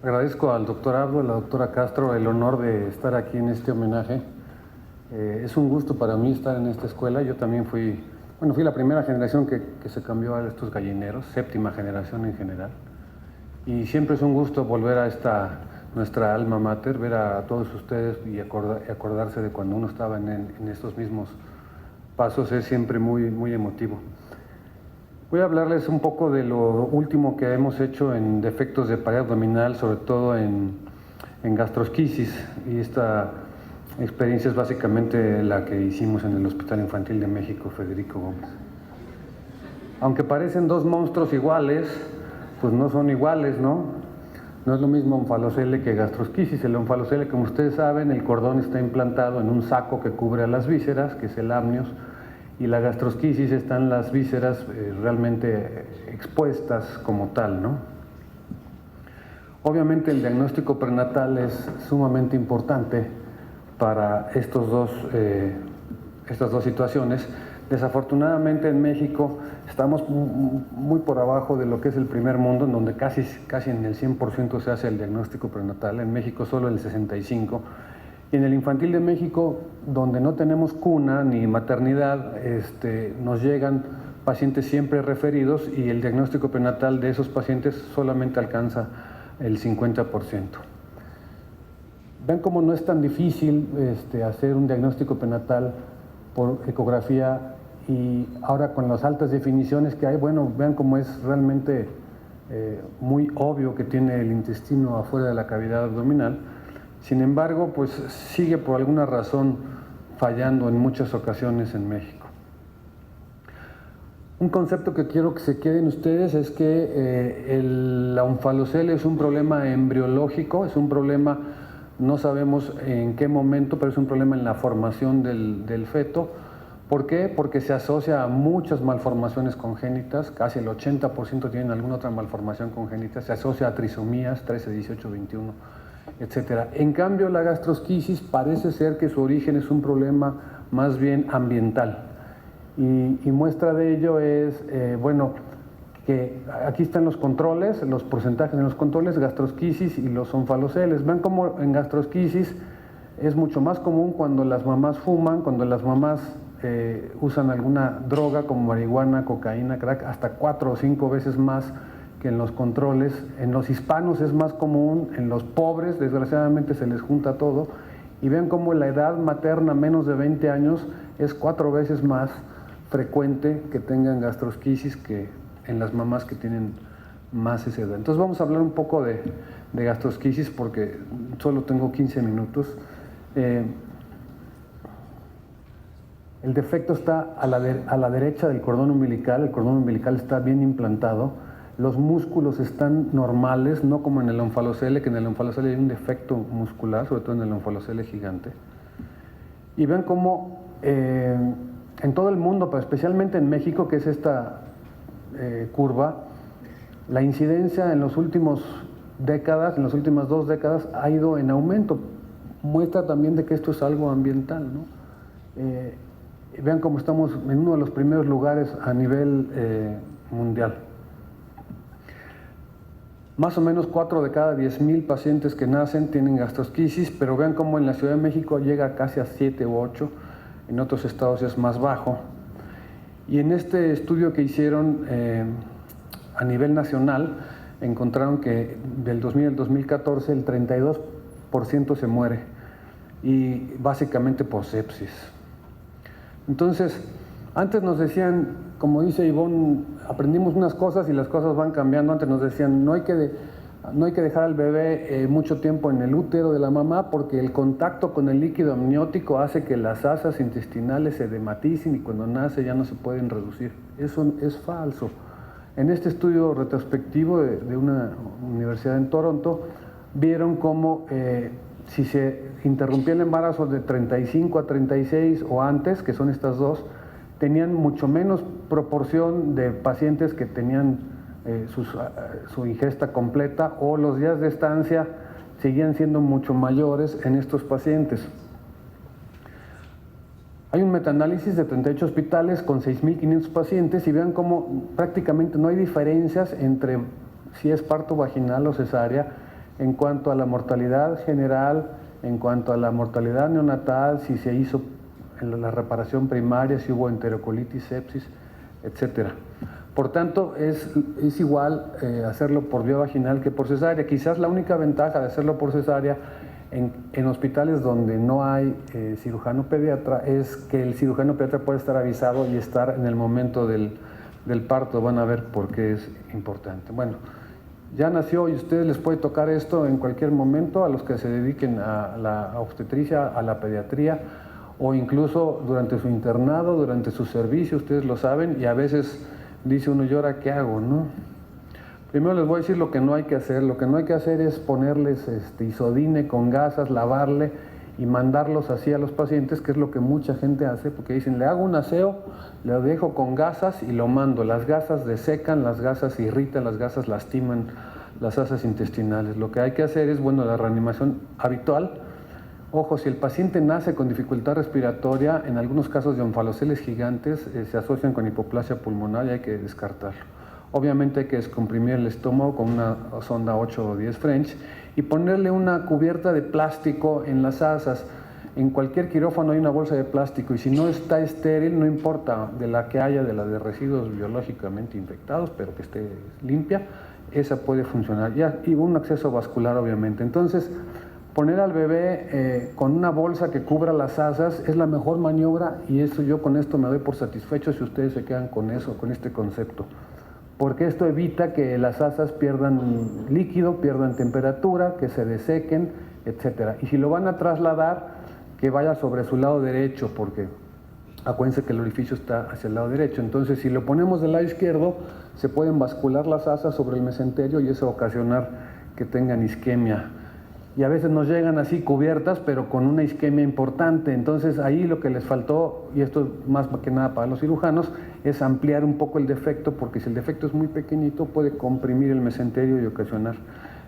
Agradezco al doctor Abdo, a la doctora Castro, el honor de estar aquí en este homenaje. Es un gusto para mí estar en esta escuela. Yo también fui la primera generación que se cambió a estos gallineros, séptima generación en general. Y siempre es un gusto volver a nuestra alma mater, ver a todos ustedes y acordarse de cuando uno estaba en estos mismos pasos. Es siempre muy, muy emotivo. Voy a hablarles un poco de lo último que hemos hecho en defectos de pared abdominal, sobre todo en gastrosquisis, y esta experiencia es básicamente la que hicimos en el Hospital Infantil de México, Federico Gómez. Aunque parecen dos monstruos iguales, pues no son iguales, ¿no? No es lo mismo onfalocele que gastrosquisis. El onfalocele, como ustedes saben, el cordón está implantado en un saco que cubre a las vísceras, que es el amnios, y la gastrosquisis están las vísceras realmente expuestas como tal, ¿no? Obviamente el diagnóstico prenatal es sumamente importante para estas dos situaciones. Desafortunadamente en México estamos muy por abajo de lo que es el primer mundo, en donde casi en el 100% se hace el diagnóstico prenatal. En México solo el 65%. Y en el Infantil de México, donde no tenemos cuna ni maternidad, nos llegan pacientes siempre referidos y el diagnóstico prenatal de esos pacientes solamente alcanza el 50%. Ven cómo no es tan difícil hacer un diagnóstico prenatal por ecografía, y ahora con las altas definiciones que hay, bueno, vean cómo es realmente muy obvio que tiene el intestino afuera de la cavidad abdominal. Sin embargo, pues sigue por alguna razón fallando en muchas ocasiones en México. Un concepto que quiero que se queden ustedes es que la onfalocele es un problema embriológico, es un problema, no sabemos en qué momento, pero es un problema en la formación del feto. ¿Por qué? Porque se asocia a muchas malformaciones congénitas, casi el 80% tienen alguna otra malformación congénita, se asocia a trisomías 13, 18, 21, etcétera. En cambio, la gastrosquisis parece ser que su origen es un problema más bien ambiental. Y muestra de ello es, que aquí están los controles, los porcentajes en los controles, gastrosquisis y los onfaloceles. Ven cómo en gastrosquisis es mucho más común cuando las mamás fuman, cuando las mamás usan alguna droga como marihuana, cocaína, crack, hasta 4 o 5 veces más que en los controles. En los hispanos es más común, en los pobres desgraciadamente se les junta todo, y ven cómo la edad materna, menos de 20 años, es 4 veces más frecuente que tengan gastrosquisis que en las mamás que tienen más esa edad. Entonces vamos a hablar un poco de gastrosquisis porque solo tengo 15 minutos. El defecto está a la derecha del cordón umbilical. El cordón umbilical está bien implantado. Los músculos están normales, no como en el onfalocele, que en el onfalocele hay un defecto muscular, sobre todo en el onfalocele gigante. Y ven cómo en todo el mundo, pero especialmente en México, que es esta curva, la incidencia en las últimas 2 décadas, ha ido en aumento. Muestra también de que esto es algo ambiental, ¿no? Vean cómo estamos en uno de los primeros lugares a nivel mundial. Más o menos 4 de cada 10,000 pacientes que nacen tienen gastrosquisis, pero vean cómo en la Ciudad de México llega casi a 7 u 8, en otros estados es más bajo. Y en este estudio que hicieron a nivel nacional, encontraron que del 2000 al 2014 el 32% se muere, y básicamente por sepsis. Entonces, antes nos decían, como dice Ivonne, aprendimos unas cosas y las cosas van cambiando. Antes nos decían, no hay que dejar al bebé mucho tiempo en el útero de la mamá porque el contacto con el líquido amniótico hace que las asas intestinales se edematicen y cuando nace ya no se pueden reducir. Eso es falso. En este estudio retrospectivo de una universidad en Toronto, vieron cómo si se interrumpía el embarazo de 35 a 36 o antes, que son estas dos, tenían mucho menos proporción de pacientes que tenían su ingesta completa, o los días de estancia seguían siendo mucho mayores en estos pacientes. Hay un metaanálisis de 38 hospitales con 6,500 pacientes y vean cómo prácticamente no hay diferencias entre si es parto vaginal o cesárea en cuanto a la mortalidad general, en cuanto a la mortalidad neonatal, si se hizo en la reparación primaria, si hubo enterocolitis, sepsis, etcétera. Por tanto, es igual hacerlo por vía vaginal que por cesárea. Quizás la única ventaja de hacerlo por cesárea en hospitales donde no hay cirujano pediatra es que el cirujano pediatra puede estar avisado y estar en el momento del parto. Van a ver por qué es importante. Bueno, ya nació y a ustedes les puede tocar esto en cualquier momento, a los que se dediquen a la obstetricia, a la pediatría, o incluso durante su internado, durante su servicio, ustedes lo saben, y a veces dice uno, ¿y ahora qué hago, no? Primero les voy a decir lo que no hay que hacer. Lo que no hay que hacer es ponerles isodine con gasas, lavarle y mandarlos así a los pacientes, que es lo que mucha gente hace, porque dicen, le hago un aseo, le dejo con gasas y lo mando. Las gasas desecan, las gasas irritan, las gasas lastiman las asas intestinales. Lo que hay que hacer es, bueno, la reanimación habitual. Ojo, si el paciente nace con dificultad respiratoria, en algunos casos de onfaloceles gigantes se asocian con hipoplasia pulmonar y hay que descartarlo. Obviamente hay que descomprimir el estómago con una sonda 8 o 10 French y ponerle una cubierta de plástico en las asas. En cualquier quirófano hay una bolsa de plástico y si no está estéril, no importa de la que haya, de la de residuos biológicamente infectados, pero que esté limpia, esa puede funcionar. Y un acceso vascular, obviamente. Entonces, poner al bebé con una bolsa que cubra las asas es la mejor maniobra y eso yo con esto me doy por satisfecho si ustedes se quedan con eso, con este concepto. Porque esto evita que las asas pierdan líquido, pierdan temperatura, que se desequen, etc. Y si lo van a trasladar, que vaya sobre su lado derecho, porque acuérdense que el orificio está hacia el lado derecho. Entonces, si lo ponemos del lado izquierdo, se pueden bascular las asas sobre el mesenterio y eso ocasionar que tengan isquemia. Y a veces nos llegan así cubiertas, pero con una isquemia importante. Entonces ahí lo que les faltó, y esto más que nada para los cirujanos, es ampliar un poco el defecto, porque si el defecto es muy pequeñito puede comprimir el mesenterio y ocasionar.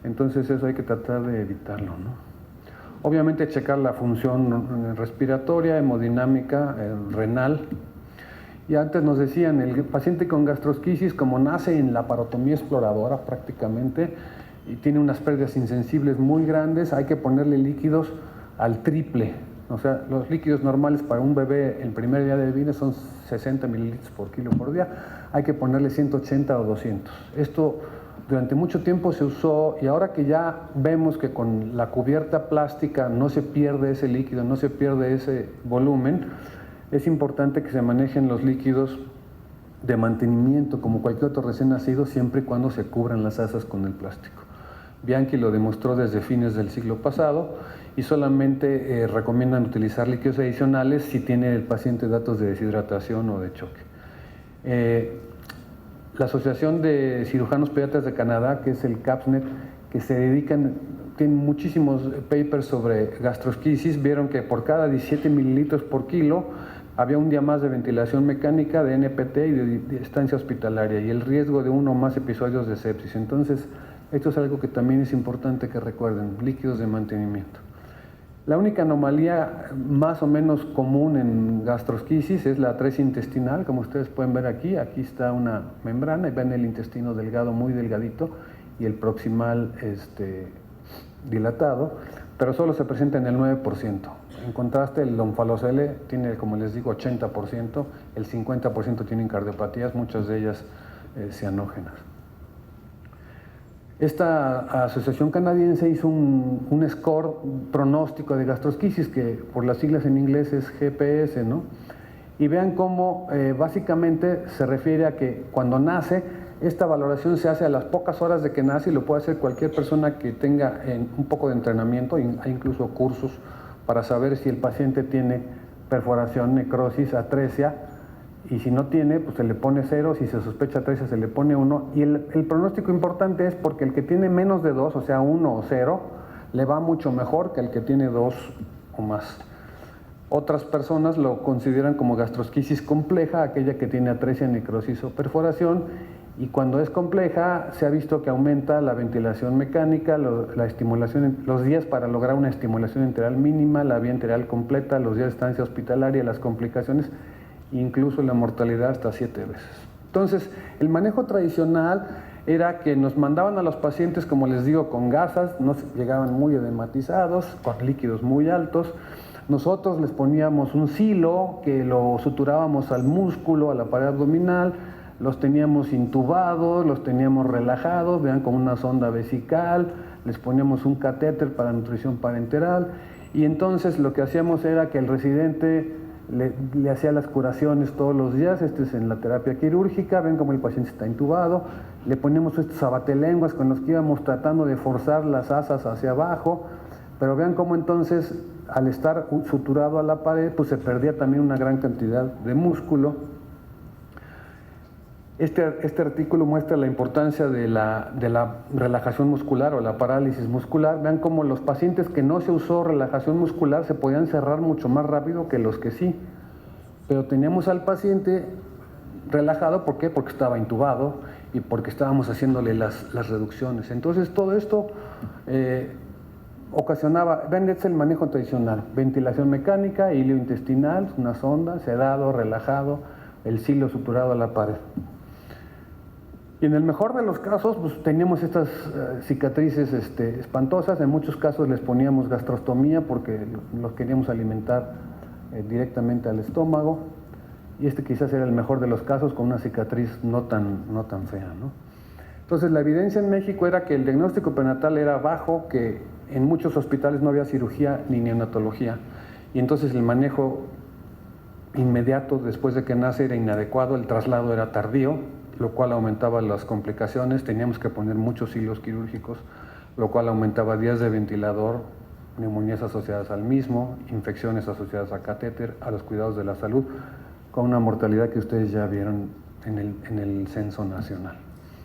Entonces eso hay que tratar de evitarlo, ¿no? Obviamente checar la función respiratoria, hemodinámica, renal. Y antes nos decían, el paciente con gastrosquisis, como nace en la parotomía exploradora prácticamente, y tiene unas pérdidas insensibles muy grandes, hay que ponerle líquidos al triple. O sea, los líquidos normales para un bebé el primer día de vida son 60 mililitros por kilo por día, hay que ponerle 180 o 200. Esto durante mucho tiempo se usó y ahora que ya vemos que con la cubierta plástica no se pierde ese líquido, no se pierde ese volumen, es importante que se manejen los líquidos de mantenimiento como cualquier otro recién nacido, siempre y cuando se cubran las asas con el plástico. Bianchi lo demostró desde fines del siglo pasado y solamente recomiendan utilizar líquidos adicionales si tiene el paciente datos de deshidratación o de choque. La Asociación de Cirujanos Pediatras de Canadá, que es el CAPSNet, que se dedican, tienen muchísimos papers sobre gastrosquisis, vieron que por cada 17 mililitros por kilo había un día más de ventilación mecánica, de NPT y de estancia hospitalaria y el riesgo de uno o más episodios de sepsis. Entonces, esto es algo que también es importante que recuerden, líquidos de mantenimiento. La única anomalía más o menos común en gastrosquisis es la atresia intestinal, como ustedes pueden ver aquí. Aquí está una membrana y ven el intestino delgado, muy delgadito, y el proximal dilatado, pero solo se presenta en el 9%. En contraste, el onfalocele tiene, como les digo, 80%, el 50% tienen cardiopatías, muchas de ellas cianógenas. Esta asociación canadiense hizo un score pronóstico de gastrosquisis, que por las siglas en inglés es GPS, ¿no? Y vean cómo básicamente se refiere a que cuando nace, esta valoración se hace a las pocas horas de que nace y lo puede hacer cualquier persona que tenga un poco de entrenamiento, hay incluso cursos para saber si el paciente tiene perforación, necrosis, atresia, y si no tiene, pues se le pone 0, si se sospecha atresia se le pone 1, y el pronóstico importante es porque el que tiene menos de 2, o sea 1 o 0, le va mucho mejor que el que tiene 2 o más. Otras personas lo consideran como gastrosquisis compleja, aquella que tiene atresia, necrosis o perforación, y cuando es compleja se ha visto que aumenta la ventilación mecánica, la estimulación, los días para lograr una estimulación enteral mínima, la vía enteral completa, los días de estancia hospitalaria, las complicaciones, incluso la mortalidad hasta 7 veces. Entonces, el manejo tradicional era que nos mandaban a los pacientes, como les digo, con gasas, llegaban muy edematizados, con líquidos muy altos. Nosotros les poníamos un silo que lo suturábamos al músculo, a la pared abdominal, los teníamos intubados, los teníamos relajados, vean, con una sonda vesical, les poníamos un catéter para nutrición parenteral, y entonces lo que hacíamos era que el residente le hacía las curaciones todos los días. Este es en la terapia quirúrgica, ven cómo el paciente está intubado, le ponemos estos abatelenguas con los que íbamos tratando de forzar las asas hacia abajo, pero vean cómo entonces al estar suturado a la pared pues se perdía también una gran cantidad de músculo. Este artículo muestra la importancia de la relajación muscular o la parálisis muscular. Vean cómo los pacientes que no se usó relajación muscular se podían cerrar mucho más rápido que los que sí. Pero teníamos al paciente relajado, ¿por qué? Porque estaba intubado y porque estábamos haciéndole las reducciones. Entonces todo esto ocasionaba, vean, este es el manejo tradicional: ventilación mecánica, hilo intestinal, una sonda, sedado, relajado, el silo suturado a la pared. Y en el mejor de los casos, pues teníamos estas cicatrices espantosas. En muchos casos les poníamos gastrostomía porque los queríamos alimentar directamente al estómago. Y quizás era el mejor de los casos, con una cicatriz no tan fea, ¿no? Entonces la evidencia en México era que el diagnóstico perinatal era bajo, que en muchos hospitales no había cirugía ni neonatología. Y entonces el manejo inmediato después de que nace era inadecuado, el traslado era tardío, lo cual aumentaba las complicaciones. Teníamos que poner muchos hilos quirúrgicos, lo cual aumentaba días de ventilador, neumonías asociadas al mismo, infecciones asociadas a catéter, a los cuidados de la salud, con una mortalidad que ustedes ya vieron en el censo nacional.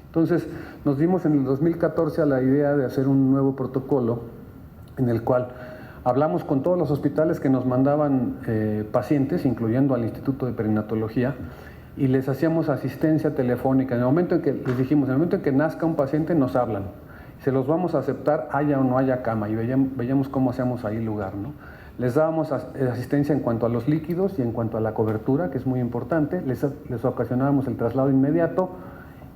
Entonces nos dimos en el 2014 a la idea de hacer un nuevo protocolo en el cual hablamos con todos los hospitales que nos mandaban pacientes, incluyendo al Instituto de Perinatología, y les hacíamos asistencia telefónica. En el momento en que les dijimos, en el momento en que nazca un paciente, nos hablan, se los vamos a aceptar haya o no haya cama, y veíamos cómo hacíamos ahí lugar, ¿no? Les dábamos asistencia en cuanto a los líquidos y en cuanto a la cobertura, que es muy importante. Les ocasionábamos el traslado inmediato,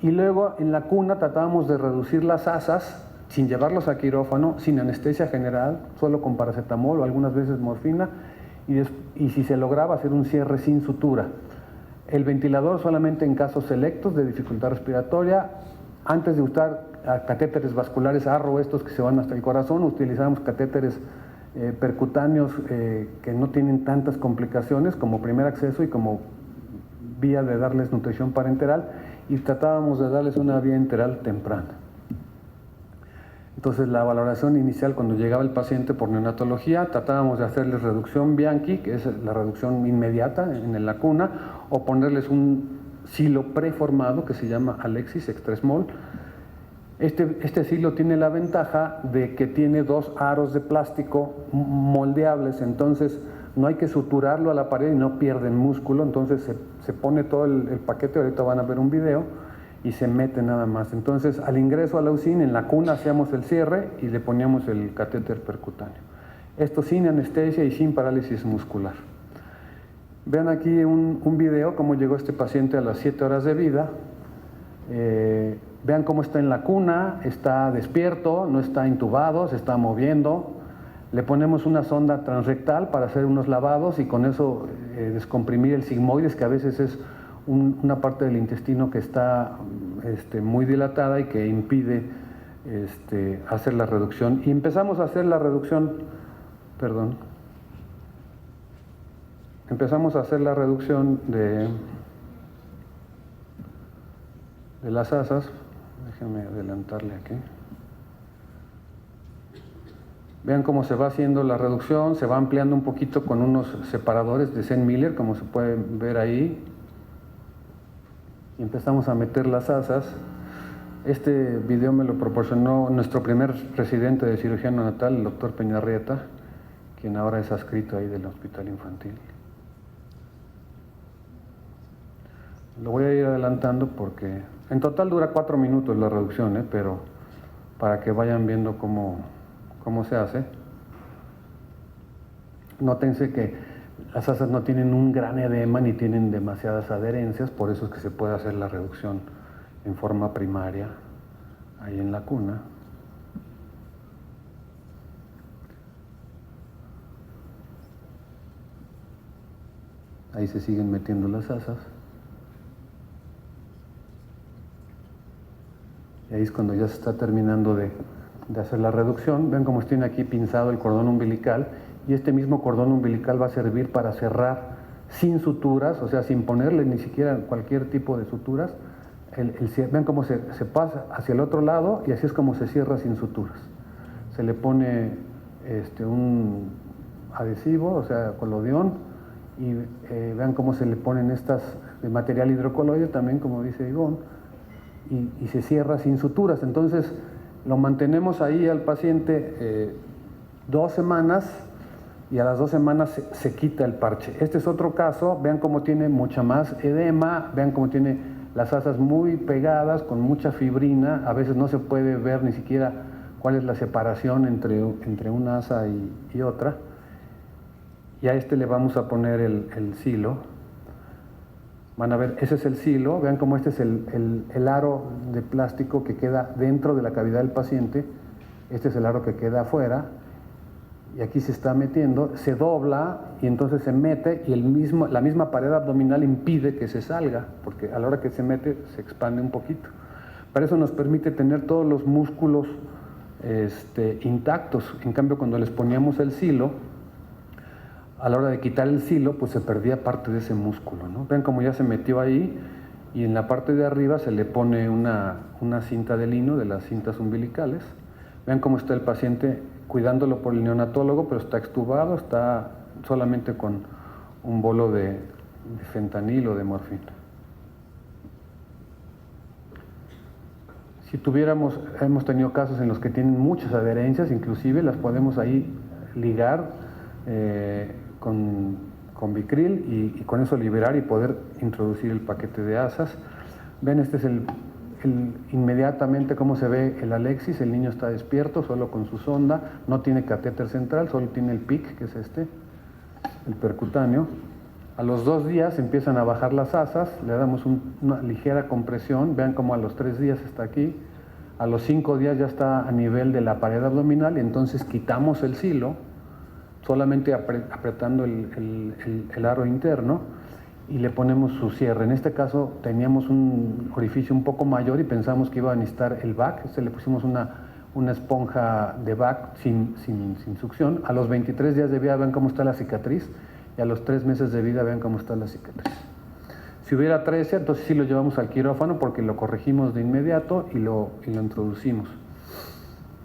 y luego en la cuna tratábamos de reducir las asas sin llevarlos a quirófano, sin anestesia general, solo con paracetamol o algunas veces morfina, y si se lograba, hacer un cierre sin sutura. El ventilador solamente en casos selectos de dificultad respiratoria. Antes de usar catéteres vasculares ARRO, estos que se van hasta el corazón, utilizamos catéteres percutáneos que no tienen tantas complicaciones como primer acceso y como vía de darles nutrición parenteral, y tratábamos de darles una vía enteral temprana. Entonces la valoración inicial, cuando llegaba el paciente por neonatología, tratábamos de hacerles reducción Bianchi, que es la reducción inmediata en la cuna, o ponerles un silo preformado que se llama Alexis Extra Small. Este silo tiene la ventaja de que tiene 2 aros de plástico moldeables, entonces no hay que suturarlo a la pared y no pierden músculo. Entonces se pone todo el paquete, ahorita van a ver un video, y se mete nada más. Entonces al ingreso a la UCIN, en la cuna hacíamos el cierre y le poníamos el catéter percutáneo. Esto sin anestesia y sin parálisis muscular. Vean aquí un video, cómo llegó este paciente a las 7 horas de vida. Vean cómo está en la cuna, está despierto, no está intubado, se está moviendo. Le ponemos una sonda transrectal para hacer unos lavados y con eso descomprimir el sigmoides, que a veces es una parte del intestino que está muy dilatada y que impide hacer la reducción. Y empezamos a hacer la reducción, de las asas. Déjenme adelantarle aquí. Vean cómo se va haciendo la reducción, se va ampliando un poquito con unos separadores de Zen-Miller, como se puede ver ahí. Y empezamos a meter las asas. Este video me lo proporcionó nuestro primer residente de cirugía neonatal, el doctor Peñarrieta, quien ahora es adscrito ahí del hospital infantil. Lo voy a ir adelantando porque en total dura 4 minutos la reducción, pero para que vayan viendo cómo se hace. Nótense que las asas no tienen un gran edema ni tienen demasiadas adherencias, por eso es que se puede hacer la reducción en forma primaria ahí en la cuna. Ahí se siguen metiendo las asas. Y ahí es cuando ya se está terminando de hacer la reducción. Ven cómo tiene aquí pinzado el cordón umbilical, y este mismo cordón umbilical va a servir para cerrar sin suturas, o sea, sin ponerle ni siquiera cualquier tipo de suturas. Ven cómo se pasa hacia el otro lado, y así es como se cierra sin suturas. Se le pone un adhesivo, o sea, colodión, y vean cómo se le ponen estas de material hidrocoloide también, como dice Ivonne, y se cierra sin suturas. Entonces lo mantenemos ahí al paciente 2 semanas, y a las 2 semanas se quita el parche. Este es otro caso. Vean cómo tiene mucha más edema, vean cómo tiene las asas muy pegadas, con mucha fibrina. A veces no se puede ver ni siquiera cuál es la separación entre una asa y otra. Y a este le vamos a poner el silo. Van a ver, ese es el silo. Vean cómo este es el aro de plástico que queda dentro de la cavidad del paciente. Este es el aro que queda afuera. Y aquí se está metiendo, se dobla y entonces se mete, y la misma pared abdominal impide que se salga, porque a la hora que se mete se expande un poquito. Para eso nos permite tener todos los músculos intactos. En cambio, cuando les poníamos el silo, a la hora de quitar el silo, pues se perdía parte de ese músculo, ¿no? Ven cómo ya se metió ahí, y en la parte de arriba se le pone una cinta de lino, de las cintas umbilicales. Vean cómo está el paciente cuidándolo por el neonatólogo, pero está extubado, está solamente con un bolo de fentanil o de morfina. Si hemos tenido casos en los que tienen muchas adherencias, inclusive las podemos ahí ligar con Vicryl, y con eso liberar y poder introducir el paquete de asas. Ven, este es inmediatamente cómo se ve el Alexis. El niño está despierto, solo con su sonda, no tiene catéter central, solo tiene el PIC, que es el percutáneo. A los 2 días empiezan a bajar las asas, le damos una ligera compresión. Vean cómo a los 3 días está aquí, a los 5 días ya está a nivel de la pared abdominal, y entonces quitamos el silo, solamente apretando el aro interno, y le ponemos su cierre. En este caso teníamos un orificio un poco mayor y pensamos que iba a necesitar el VAC. Le pusimos una esponja de VAC sin succión. A los 23 días de vida vean cómo está la cicatriz, y a los 3 meses de vida vean cómo está la cicatriz. Si hubiera atresia, entonces sí lo llevamos al quirófano, porque lo corregimos de inmediato y lo introducimos.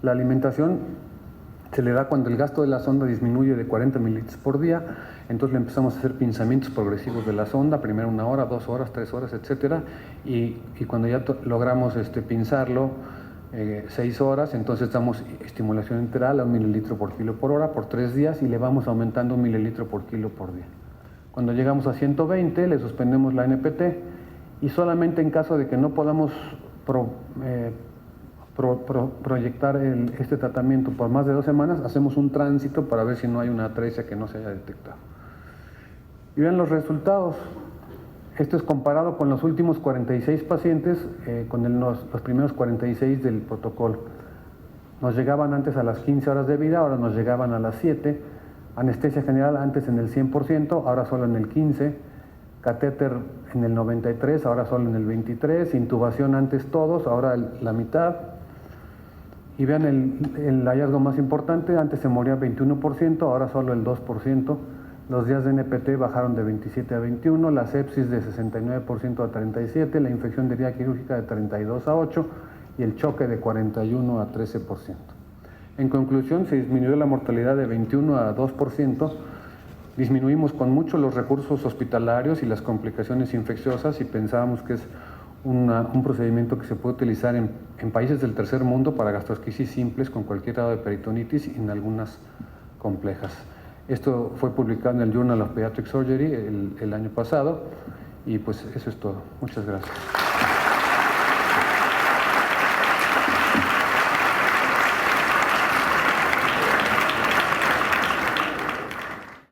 La alimentación se le da cuando el gasto de la sonda disminuye de 40 mililitros por día. Entonces le empezamos a hacer pinzamientos progresivos de la sonda, primero 1 hora, 2 horas, 3 horas, etcétera, y cuando ya logramos pinzarlo 6 horas, entonces damos estimulación enteral a 1 mililitro por kilo por hora por 3 días, y le vamos aumentando 1 mililitro por kilo por día. Cuando llegamos a 120 le suspendemos la NPT, y solamente en caso de que no podamos proyectar este tratamiento por más de 2 semanas, hacemos un tránsito para ver si no hay una atresia que no se haya detectado. Y vean los resultados. Esto es comparado con los últimos 46 pacientes, con los primeros 46 del protocolo. Nos llegaban antes a las 15 horas de vida, ahora nos llegaban a las 7. Anestesia general antes en el 100%, ahora solo en el 15%. Catéter en el 93%, ahora solo en el 23%. Intubación antes todos, ahora la mitad. Y vean el hallazgo más importante: antes se moría 21%, ahora solo el 2%. Los días de NPT bajaron de 27 a 21, la sepsis de 69% a 37%, la infección de herida quirúrgica de 32 a 8% y el choque de 41 a 13%. En conclusión, se disminuyó la mortalidad de 21 a 2%, disminuimos con mucho los recursos hospitalarios y las complicaciones infecciosas, y pensábamos que es un procedimiento que se puede utilizar en países del tercer mundo para gastrosquisis simples con cualquier grado de peritonitis y en algunas complejas. Esto fue publicado en el Journal of Pediatric Surgery el año pasado, y pues eso es todo. Muchas gracias.